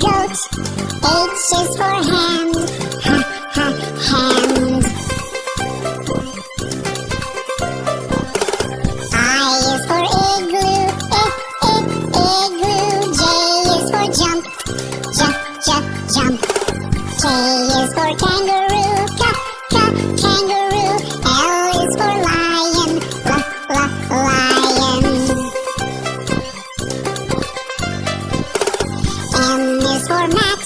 goat. H is for hand, hand. I is for igloo, igloo. J is for jump, jump. K is for kangaroo, kangaroo. L is for lion, lion. M is for mat,